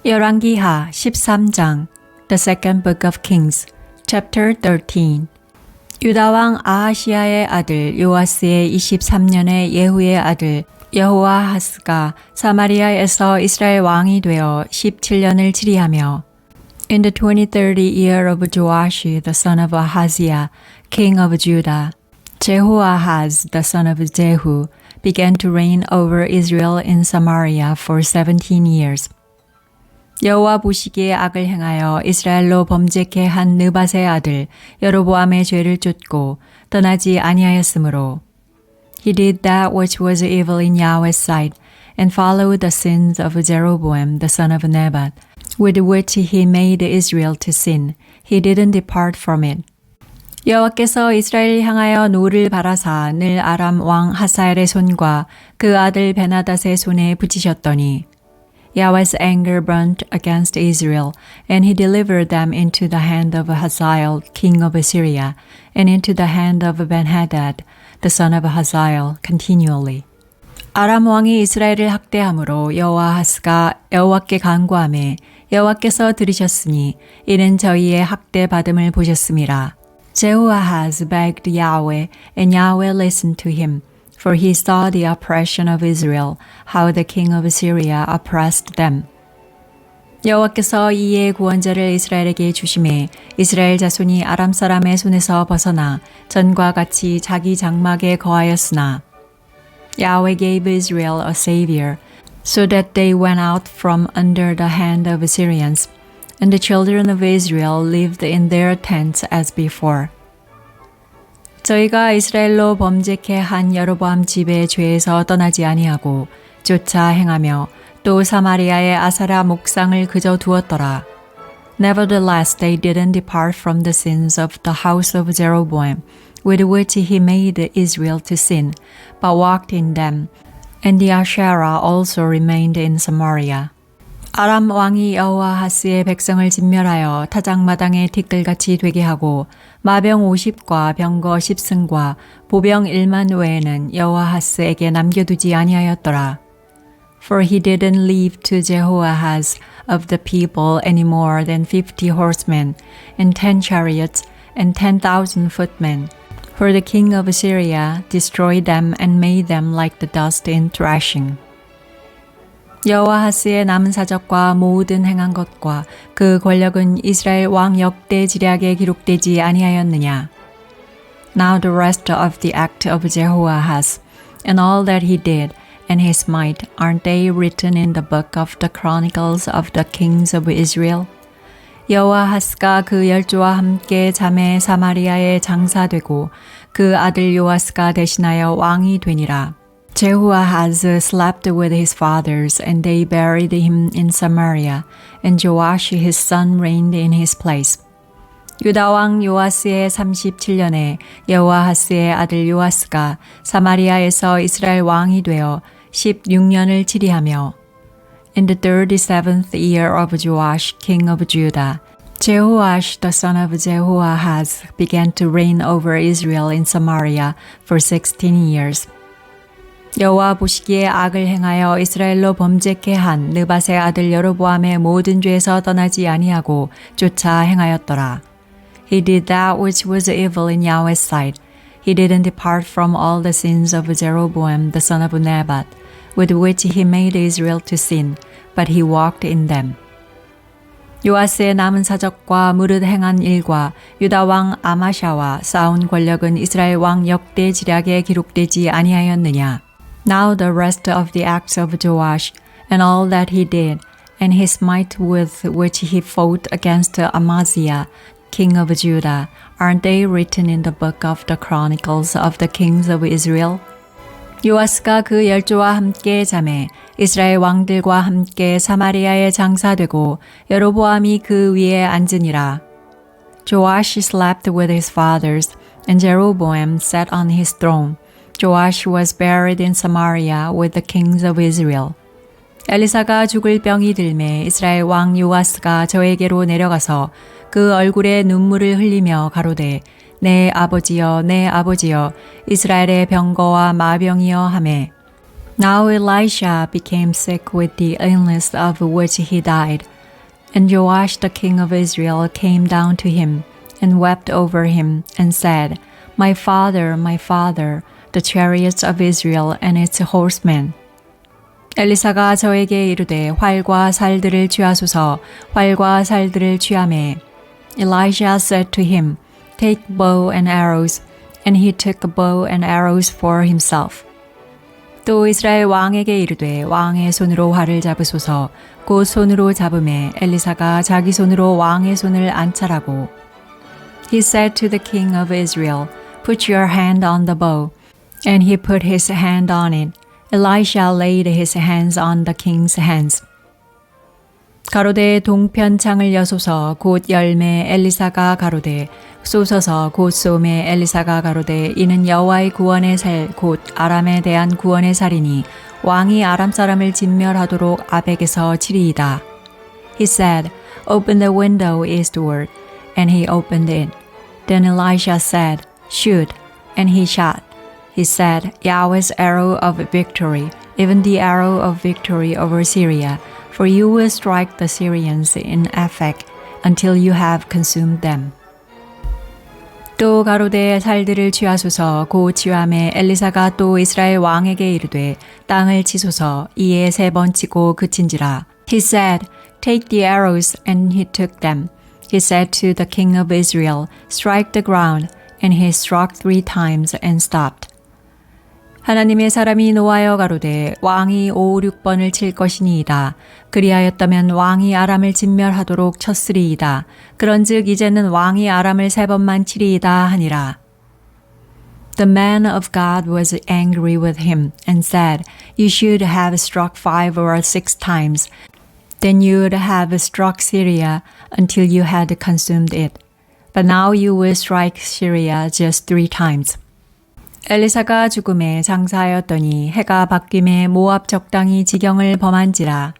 열왕기하 13장 The Second Book of Kings Chapter 13 유다왕 아하시야의 아들 요아스의 23년의 예후의 아들 여호아하스가 사마리아에서 이스라엘 왕이 되어 17년을 치리하며 In the 23rd year of Joash the son of Ahaziah, king of Judah, Jehoahaz the son of Jehu began to reign over Israel in Samaria for 17 years. 여호와 보시기에 악을 행하여 이스라엘로 범죄케 한 느밧의 아들 여로보암의 죄를 쫓고 떠나지 아니하였으므로 He did that which was evil in Yahweh's sight and followed the sins of Jeroboam the son of Nebat, with which he made Israel to sin. He didn't depart from it. 여호와께서 이스라엘을 향하여 노를 바라사 늘 아람 왕 하사엘의 손과 그 아들 베나닷의 손에 붙이셨더니 Yahweh's anger burnt against Israel, and he delivered them into the hand of Hazael, king of Assyria, and into the hand of Ben-Hadad, the son of Hazael, continually. 아람 왕이 이스라엘을 학대함으로 여호아하스가 여호와께 간구하매 여호와께서 들으셨으니 이는 저희의 학대 받음을 보셨음이라. Jehoahaz begged Yahweh, and Yahweh listened to him. For he saw the oppression of Israel, how the king of Assyria oppressed them. 여호와께서 이에 구원자를 이스라엘에게 주심에 이스라엘 자손이 아람 사람의 손에서 벗어나 전과 같이 자기 장막에 거하였으나 Yahweh gave Israel a savior, so that they went out from under the hand of Assyrians, and the children of Israel lived in their tents as before. 저희가 이스라엘로 범죄케 한 여로보암 집의 죄에서 떠나지 아니하고 쫓아 행하며 또 사마리아의 아사라 목상을 그저 두었더라. Nevertheless, they didn't depart from the sins of the house of Jeroboam, with which he made Israel to sin, but walked in them, and the Asherah also remained in Samaria. 아람 왕이 여호아하스의 백성을 진멸하여 타작마당에 티끌같이 되게 하고 마병 50과 병거 10승과 보병 1만 외에는 여호아하스에게 남겨두지 아니하였더라. For he didn't leave to Jehoahaz of the people any more than 50 horsemen and 10 chariots and 10,000 footmen. For the king of Assyria destroyed them and made them like the dust in threshing. 여호아하스의 남은 사적과 모든 행한 것과 그 권력은 이스라엘 왕 역대 지략에 기록되지 아니하였느냐. Now the rest of the act of Jehoahaz and all that he did and his might, aren't they written in the book of the chronicles of the kings of Israel? 여호아하스가 그 열조와 함께 잠에 사마리아에 장사되고 그 아들 요아스가 대신하여 왕이 되니라. Jehoahaz slept with his fathers, and they buried him in Samaria, and Joash his son reigned in his place. 유다 왕 요아스의 37년에 여호아하스의 아들 요아스가 사마리아에서 이스라엘 왕이 되어 16년을 치리하며 In the 37th year of Joash, king of Judah, Jehoash the son of Jehoahaz began to reign over Israel in Samaria for 16 years. 여호와 보시기에 악을 행하여 이스라엘로 범죄케 한 느밧의 아들 여로보암의 모든 죄에서 떠나지 아니하고 쫓아 행하였더라. He did that which was evil in Yahweh's sight. He didn't depart from all the sins of Jeroboam the son of Nebat, with which he made Israel to sin, but he walked in them. 요아스의 남은 사적과 무릇 행한 일과 유다 왕 아마샤와 싸운 권력은 이스라엘 왕 역대 지략에 기록되지 아니하였느냐. Now the rest of the acts of Joash and all that he did, and his might with which he fought against Amaziah, king of Judah, aren't they written in the book of the chronicles of the kings of Israel? 요아스가 그 열조와 함께 잠에 이스라엘 왕들과 함께 사마리아에 장사되고 여로보암이 그 위에 앉으니라. Joash slept with his fathers, and Jeroboam sat on his throne. Joash was buried in Samaria with the kings of Israel. 엘리사가 죽을 병이 들매 이스라엘 왕 요아스가 저에게로 내려가서 그 얼굴에 눈물을 흘리며 가로되 내 아버지여 내 아버지여 이스라엘의 병거와 마병이여 하매 Now Elisha became sick with the illness of which he died. And Joash the king of Israel came down to him and wept over him and said, my father, the chariots of Israel and its horsemen. 엘리사가 저에게 이르되 활과 살들을 취하소서, 활과 살들을 취하매. Elijah said to him, take bow and arrows. And he took a bow and arrows for himself. 또 이스라엘 왕에게 이르되 왕의 손으로 활을 잡으소서. 곧 손으로 잡음에 엘리사가 자기 손으로 왕의 손을 안찰하고. He said to the king of Israel, put your hand on the bow. And he put his hand on it. Elisha laid his hands on the king's hands. 가로되 동편 창을 여소서 곧 열매 엘리사가 가로되 쏘소서 곧 쏘매 엘리사가 가로되 이는 여호와의 구원의 살 곧 아람에 대한 구원의 살이니 왕이 아람 사람을 진멸하도록 아벡에서 치리이다. He said, open the window eastward. And he opened it. Then Elisha said, shoot. And he shot. He said, Yahweh's arrow of victory, even the arrow of victory over Syria, for you will strike the Syrians in Aphek until you have consumed them. 또 가로되 살들을 취하소서 고 취함에 엘리사가 또 이스라엘 왕에게 이르되 땅을 치소서 이에 3번 치고 그친지라. He said, take the arrows, and he took them. He said to the king of Israel, strike the ground, and he struck 3 times and stopped. 하나님의 사람이 노하여 가로되 왕이 5, 6번을 칠 것이니이다. 그리하였다면 왕이 아람을 진멸하도록 쳤으리이다. 그런즉 이제는 왕이 아람을 3번만 치리이다 하니라. The man of God was angry with him and said, you should have struck 5 or 6 times. Then you would have struck Syria until you had consumed it. But now you will strike Syria just 3 times. 엘리사가 죽음에 장사하였더니 해가 바뀜에 모압 적당히 지경을 범한지라.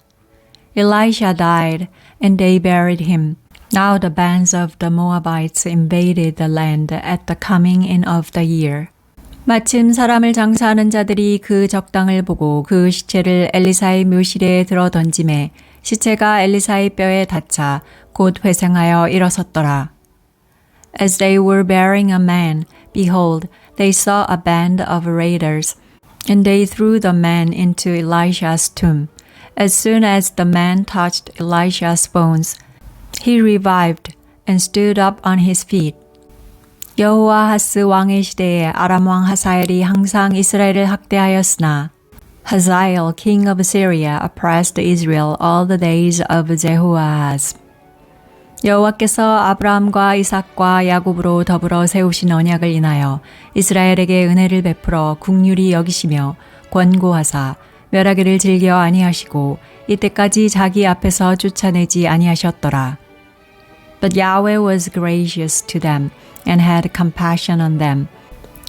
Elisha died, and they buried him. Now the bands of the Moabites invaded the land at the coming in of the year. 마침 사람을 장사하는 자들이 그 적당을 보고 그 시체를 엘리사의 묘실에 들어 던짐에 시체가 엘리사의 뼈에 닿자 곧 회생하여 일어섰더라. As they were burying a man, behold, they saw a band of raiders, and they threw the man into Elisha's tomb. As soon as the man touched Elisha's bones, he revived and stood up on his feet. 여호아하스 왕의 시대에 아람 왕 하사엘이 항상 이스라엘을 학대하였으나 Hazael, king of Syria, oppressed Israel all the days of Jehoahaz. 여호와께서 아브라함과 이삭과 야곱으로 더불어 세우신 언약을 인하여 이스라엘에게 은혜를 베풀어 국률이 여기시며 권고하사 멸하기를 즐겨 아니하시고 이때까지 자기 앞에서 쫓아내지 아니하셨더라. But Yahweh was gracious to them and had compassion on them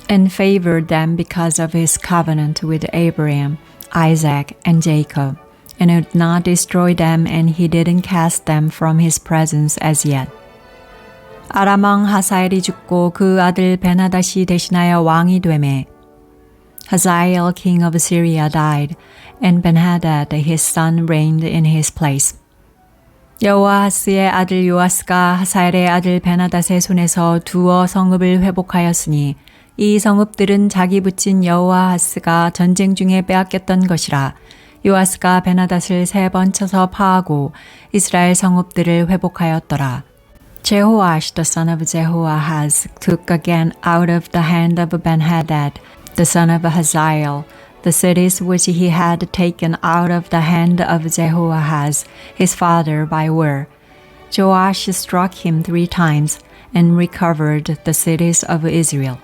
and favored them because of his covenant with Abraham, Isaac, and Jacob. And would not destroy them, and he didn't cast them from his presence as yet. 아람 왕 하사엘이 죽고 그 아들 베나닷이 대신하여 왕이 되매 Hazael, king of Syria, died, and Ben-hadad his son reigned in his place. 여호아하스의 아들 요아스가 하사엘의 아들 베나닷의 손에서 두어 성읍을 회복하였으니 이 성읍들은 자기 붙인 여호아하스가 전쟁 중에 빼앗겼던 것이라. 요아스가 베나닷을 3번 쳐서 파하고 이스라엘 성읍들을 회복하였더라. Jehoash, the son of Jehoahaz, took again out of the hand of Ben-hadad, the son of Hazael, the cities which he had taken out of the hand of Jehoahaz, his father, by war. Joash struck him 3 times and recovered the cities of Israel.